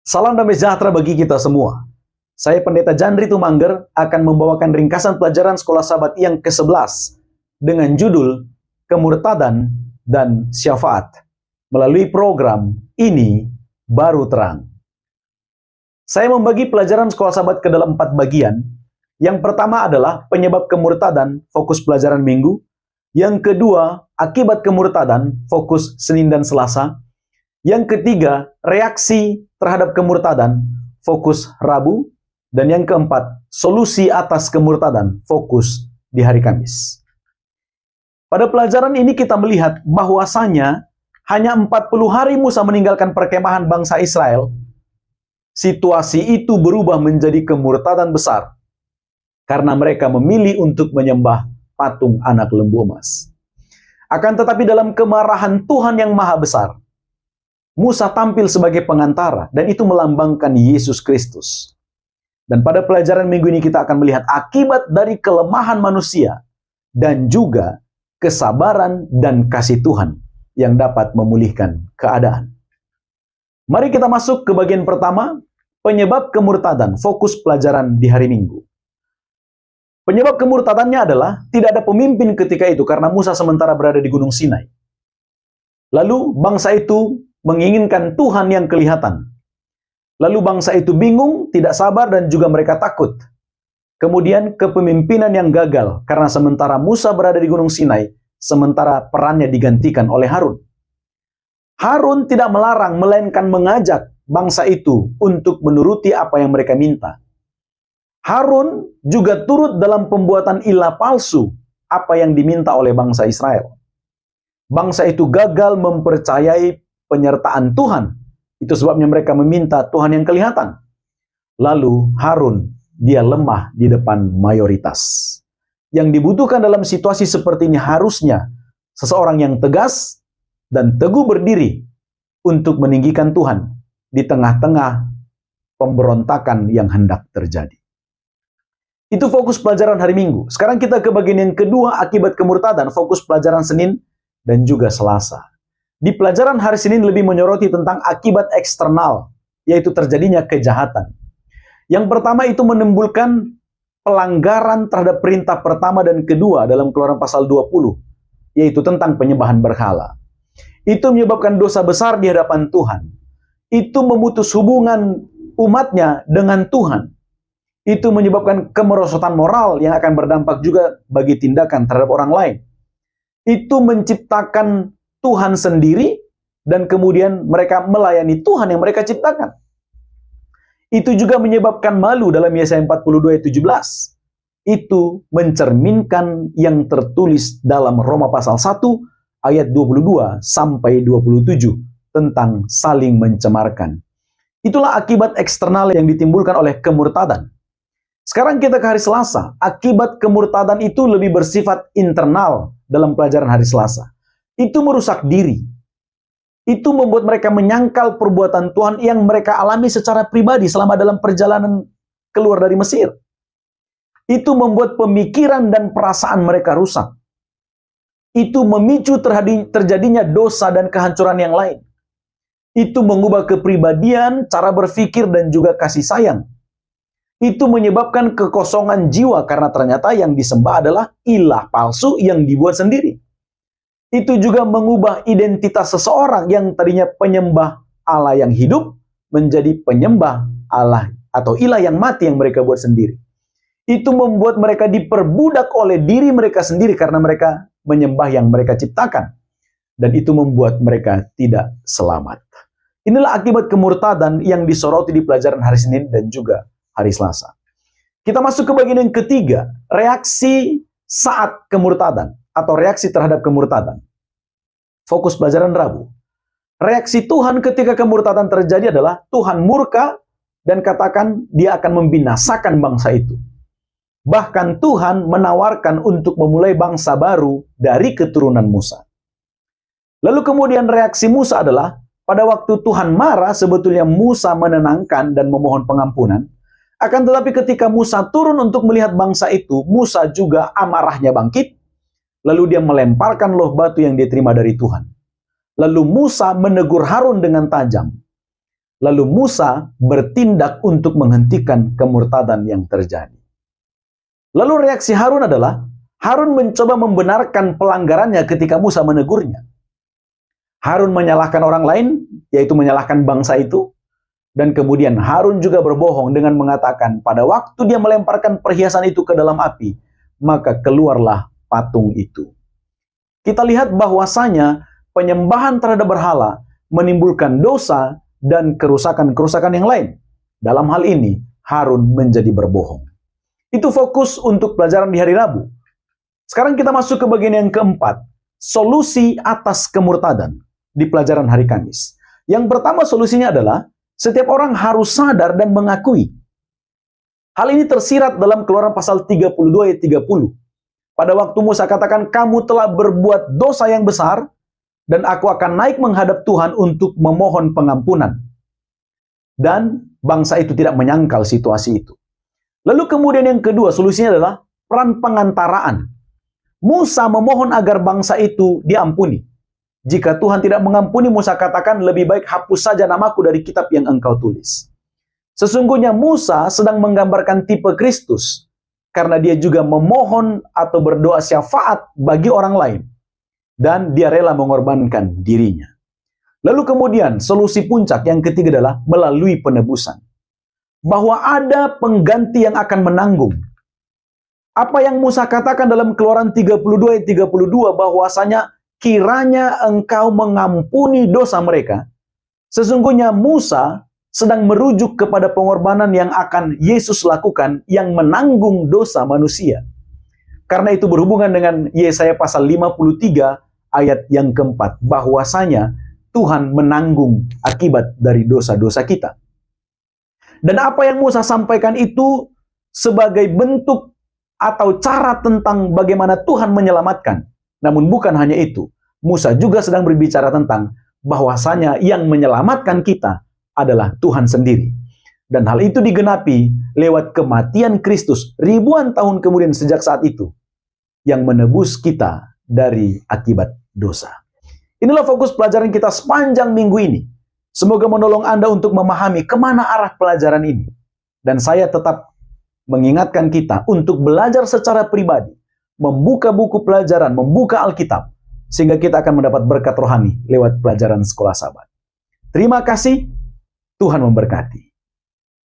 Salam damai sejahtera bagi kita semua. Saya Pendeta Jandri Tumangger akan membawakan ringkasan pelajaran Sekolah Sabat yang ke-11 dengan judul Kemurtadan dan Syafaat melalui program Ini Baru Terang. Saya membagi pelajaran Sekolah Sabat ke dalam 4 bagian. Yang pertama adalah penyebab kemurtadan, fokus pelajaran Minggu. Yang kedua, akibat kemurtadan, fokus Senin dan Selasa. Yang ketiga, reaksi terhadap kemurtadan, fokus Rabu. Dan yang keempat, solusi atas kemurtadan, fokus di hari Kamis. Pada pelajaran ini kita melihat bahwasanya hanya 40 hari Musa meninggalkan perkemahan bangsa Israel, situasi itu berubah menjadi kemurtadan besar karena mereka memilih untuk menyembah patung anak lembu emas. Akan tetapi dalam kemarahan Tuhan yang maha besar, Musa tampil sebagai pengantara dan itu melambangkan Yesus Kristus. Dan pada pelajaran minggu ini kita akan melihat akibat dari kelemahan manusia dan juga kesabaran dan kasih Tuhan yang dapat memulihkan keadaan. Mari kita masuk ke bagian pertama, penyebab kemurtadan, fokus pelajaran di hari Minggu. Penyebab kemurtadannya adalah tidak ada pemimpin ketika itu karena Musa sementara berada di Gunung Sinai. Lalu bangsa itu menginginkan Tuhan yang kelihatan. Lalu bangsa itu bingung, tidak sabar dan juga mereka takut. Kemudian kepemimpinan yang gagal karena sementara Musa berada di Gunung Sinai, sementara perannya digantikan oleh Harun. Harun tidak melarang melainkan mengajak bangsa itu untuk menuruti apa yang mereka minta. Harun juga turut dalam pembuatan ilah palsu apa yang diminta oleh bangsa Israel. Bangsa itu gagal mempercayai penyertaan Tuhan. Itu sebabnya mereka meminta Tuhan yang kelihatan. Lalu Harun, dia lemah di depan mayoritas. Yang dibutuhkan dalam situasi seperti ini harusnya seseorang yang tegas dan teguh berdiri untuk meninggikan Tuhan di tengah-tengah pemberontakan yang hendak terjadi. Itu fokus pelajaran hari Minggu. Sekarang kita ke bagian yang kedua, akibat kemurtadan, fokus pelajaran Senin dan juga Selasa. Di pelajaran hari Senin lebih menyoroti tentang akibat eksternal, yaitu terjadinya kejahatan. Yang pertama itu menimbulkan pelanggaran terhadap perintah pertama dan kedua dalam Keluaran pasal 20, yaitu tentang penyembahan berhala. Itu menyebabkan dosa besar di hadapan Tuhan. Itu memutus hubungan umatnya dengan Tuhan. Itu menyebabkan kemerosotan moral yang akan berdampak juga bagi tindakan terhadap orang lain. Itu menciptakan Tuhan sendiri dan kemudian mereka melayani Tuhan yang mereka ciptakan. Itu juga menyebabkan malu dalam Yesaya 42 ayat 17. Itu mencerminkan yang tertulis dalam Roma pasal 1 ayat 22 sampai 27 tentang saling mencemarkan. Itulah akibat eksternal yang ditimbulkan oleh kemurtadan. Sekarang kita ke hari Selasa. Akibat kemurtadan itu lebih bersifat internal dalam pelajaran hari Selasa. Itu merusak diri. Itu membuat mereka menyangkal perbuatan Tuhan yang mereka alami secara pribadi selama dalam perjalanan keluar dari Mesir. Itu membuat pemikiran dan perasaan mereka rusak. Itu memicu terjadinya dosa dan kehancuran yang lain. Itu mengubah kepribadian, cara berpikir dan juga kasih sayang. Itu menyebabkan kekosongan jiwa karena ternyata yang disembah adalah ilah palsu yang dibuat sendiri. Itu juga mengubah identitas seseorang yang tadinya penyembah Allah yang hidup menjadi penyembah Allah atau ilah yang mati yang mereka buat sendiri. Itu membuat mereka diperbudak oleh diri mereka sendiri karena mereka menyembah yang mereka ciptakan. Dan itu membuat mereka tidak selamat. Inilah akibat kemurtadan yang disoroti di pelajaran hari Senin dan juga hari Selasa. Kita masuk ke bagian yang ketiga, reaksi saat kemurtadan atau reaksi terhadap kemurtadan. Fokus pelajaran Rabu. Reaksi Tuhan ketika kemurtadan terjadi adalah Tuhan murka dan katakan dia akan membinasakan bangsa itu. Bahkan Tuhan menawarkan untuk memulai bangsa baru dari keturunan Musa. Lalu kemudian reaksi Musa adalah pada waktu Tuhan marah sebetulnya Musa menenangkan dan memohon pengampunan. Akan tetapi ketika Musa turun untuk melihat bangsa itu, Musa juga amarahnya bangkit. Lalu dia melemparkan loh batu yang diterima dari Tuhan. Lalu Musa menegur Harun dengan tajam. Lalu Musa bertindak untuk menghentikan kemurtadan yang terjadi. Lalu reaksi Harun adalah, Harun mencoba membenarkan pelanggarannya ketika Musa menegurnya. Harun menyalahkan orang lain, yaitu menyalahkan bangsa itu. Dan kemudian Harun juga berbohong dengan mengatakan, pada waktu dia melemparkan perhiasan itu ke dalam api, maka keluarlah patung itu. Kita lihat bahwasanya penyembahan terhadap berhala menimbulkan dosa dan kerusakan-kerusakan yang lain. Dalam hal ini, Harun menjadi berbohong. Itu fokus untuk pelajaran di hari Rabu. Sekarang kita masuk ke bagian yang keempat, solusi atas kemurtadan di pelajaran hari Kamis. Yang pertama solusinya adalah, setiap orang harus sadar dan mengakui. Hal ini tersirat dalam Keluaran pasal 32 ayat 30. Pada waktu Musa katakan, kamu telah berbuat dosa yang besar, dan aku akan naik menghadap Tuhan untuk memohon pengampunan. Dan bangsa itu tidak menyangkal situasi itu. Lalu kemudian yang kedua, solusinya adalah peran pengantaraan. Musa memohon agar bangsa itu diampuni. Jika Tuhan tidak mengampuni, Musa katakan, lebih baik hapus saja namaku dari kitab yang engkau tulis. Sesungguhnya Musa sedang menggambarkan tipe Kristus, karena dia juga memohon atau berdoa syafaat bagi orang lain. Dan dia rela mengorbankan dirinya. Lalu kemudian solusi puncak yang ketiga adalah melalui penebusan. Bahwa ada pengganti yang akan menanggung. Apa yang Musa katakan dalam Keluaran 32 ayat 32 bahwasanya kiranya engkau mengampuni dosa mereka. Sesungguhnya Musa sedang merujuk kepada pengorbanan yang akan Yesus lakukan yang menanggung dosa manusia. Karena itu berhubungan dengan Yesaya pasal 53 ayat yang keempat, bahwasanya Tuhan menanggung akibat dari dosa-dosa kita. Dan apa yang Musa sampaikan itu sebagai bentuk atau cara tentang bagaimana Tuhan menyelamatkan. Namun bukan hanya itu, Musa juga sedang berbicara tentang bahwasanya yang menyelamatkan kita adalah Tuhan sendiri. Dan hal itu digenapi lewat kematian Kristus ribuan tahun kemudian sejak saat itu, yang menebus kita dari akibat dosa. Inilah fokus pelajaran kita sepanjang minggu ini. Semoga menolong Anda untuk memahami kemana arah pelajaran ini. Dan saya tetap mengingatkan kita untuk belajar secara pribadi, membuka buku pelajaran, membuka Alkitab, sehingga kita akan mendapat berkat rohani lewat pelajaran Sekolah Sabat. Terima kasih, Tuhan memberkati.